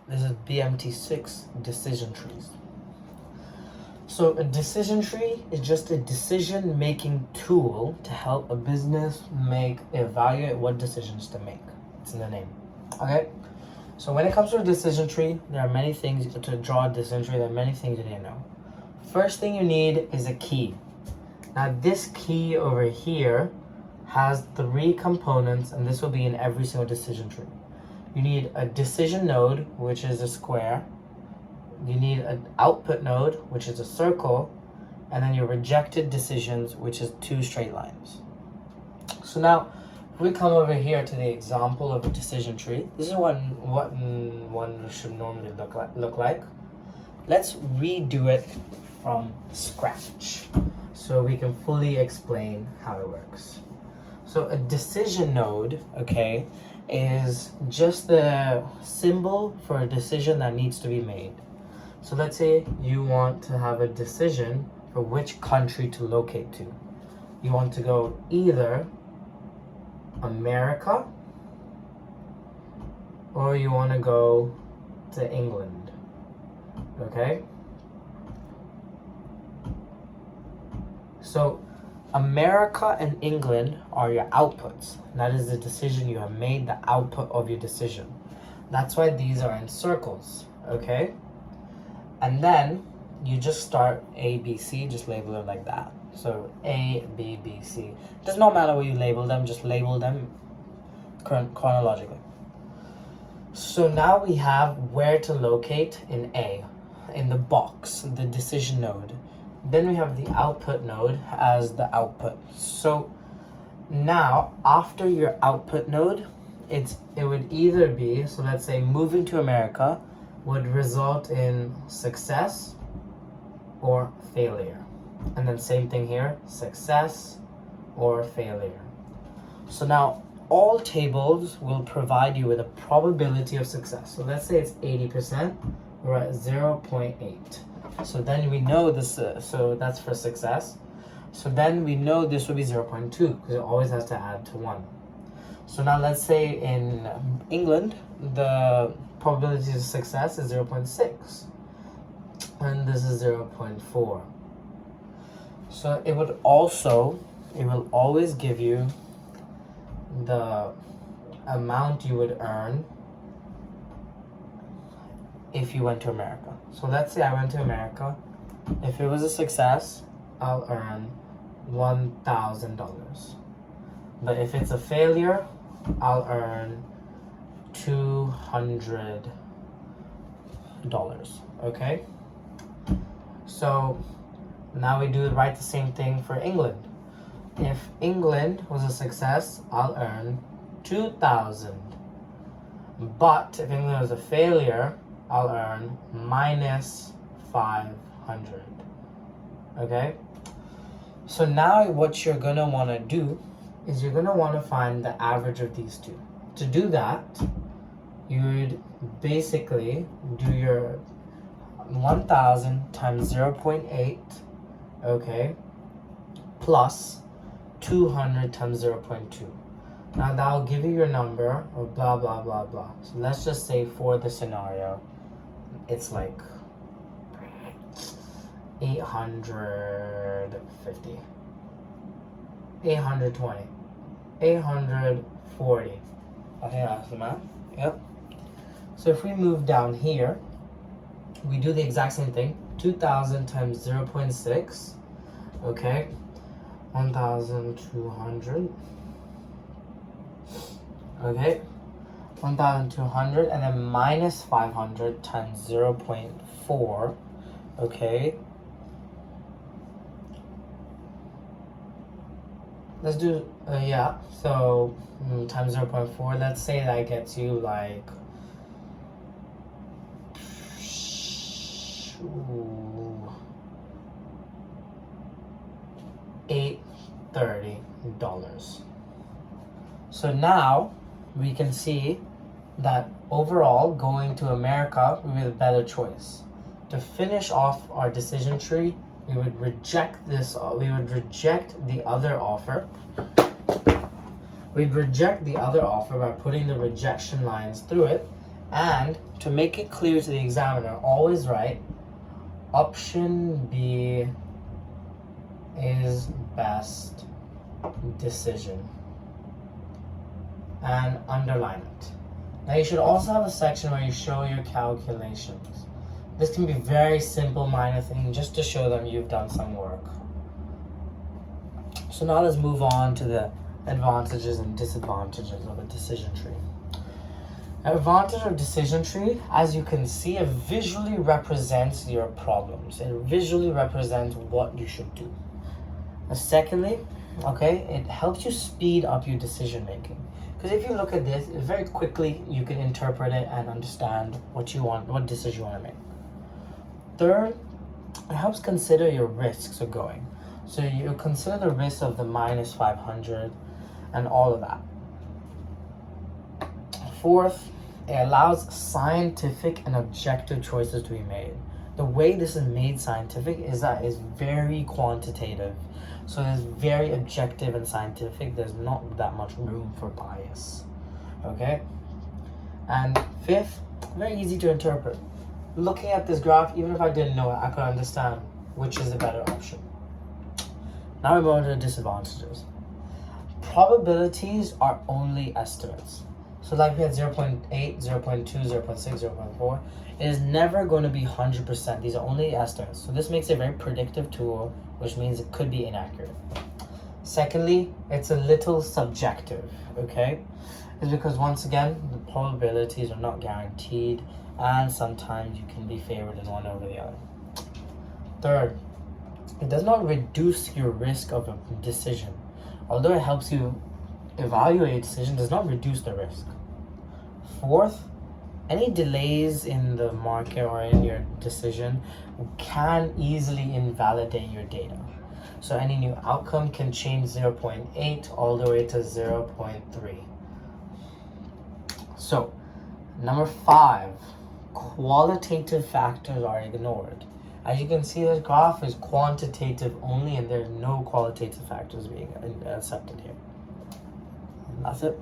This is BMT 6 decision trees. So a decision tree is just a decision-making tool to help a business evaluate what decisions to make. It's in the name. Okay? So when it comes to a decision tree, there are many things to draw a decision tree. There are many things you need to know. First thing you need is a key. Now this key over here has 3 components, and this will be in every single decision tree. You need a decision node, which is a square. You need an output node, which is a circle, and then your rejected decisions, which is 2 straight lines. So now, if we come over here to the example of a decision tree, this is what one should normally look like. Let's redo it from scratch so we can fully explain how it works. So a decision node, okay, is just the symbol for a decision that needs to be made. So let's say you want to have a decision for which country to locate to. You want to go either America or you want to go to England, okay? So America and England are your outputs. That is the decision you have made, the output of your decision. That's why these are in circles, okay? And then you just start A, B, C, just label it like that. So A, B, B, C. It does not matter what you label them, just label them chronologically. So now we have where to locate in A, in the box, the decision node. Then we have the output node as the output. So now after your output node, it would either be, so let's say moving to America would result in success or failure. And then same thing here, success or failure. So now all tables will provide you with a probability of success. So let's say it's 80%, we're at 0.8. So then we know this, so that's for success. So then we know this will be 0.2 because it always has to add to 1. So now let's say in England, the probability of success is 0.6. And this is 0.4. So it will always give you the amount you would earn if you went to America. So let's say I went to America. If it was a success, I'll earn $1,000. But if it's a failure, I'll earn $200. Okay? So now we write the same thing for England. If England was a success, I'll earn 2,000. But if England was a failure, I'll earn minus 500. Okay? So now what you're going to want to do is you're going to want to find the average of these two. To do that, you would basically do your 1,000 times 0.8, okay, plus 200 times 0.2. Now that'll give you your number of blah, blah, blah, blah. So let's just say for the scenario, it's like 850, 820, 840. I think that's the math. Yep. So if we move down here, we do the exact same thing. 2,000 times 0.6, okay, 1,200, okay, 1,200, and then minus 500 times 0.4, okay. Let's do, so times 0.4, let's say that gets you like $830. So now we can see that overall going to America would be the better choice. To finish off our decision tree, we would reject the other offer. We'd reject the other offer by putting the rejection lines through it, And to make it clear to the examiner, always write option B is best decision and underline it. Now you should also have a section where you show your calculations. This can be very simple, minor thing, just to show them you've done some work. So now let's move on to the advantages and disadvantages of a decision tree. An advantage of decision tree, as you can see, it visually represents your problems. It visually represents what you should do. Secondly, it helps you speed up your decision making. Because if you look at this, very quickly you can interpret it and understand what decision you want to make. Third, it helps consider your risks of going. So you consider the risk of the minus 500 and all of that. Fourth, it allows scientific and objective choices to be made. The way this is made scientific is that it's very quantitative. So it's very objective and scientific. There's not that much room for bias. Okay? And fifth, very easy to interpret. Looking at this graph, even if I didn't know it, I could understand which is the better option. Now we move on to the disadvantages. Probabilities are only estimates. So like we had 0.8, 0.2, 0.6, 0.4. It is never going to be 100%. These are only estimates. So this makes it a very predictive tool, which means it could be inaccurate. Secondly, it's a little subjective, okay? It's because once again, the probabilities are not guaranteed and sometimes you can be favored in one over the other. Third, it does not reduce your risk of a decision. Although it helps you evaluate a decision, it does not reduce the risk. Fourth, any delays in the market or in your decision can easily invalidate your data. So any new outcome can change 0.8 all the way to 0.3. So, number 5, qualitative factors are ignored. As you can see, this graph is quantitative only and there's no qualitative factors being accepted here. And that's it.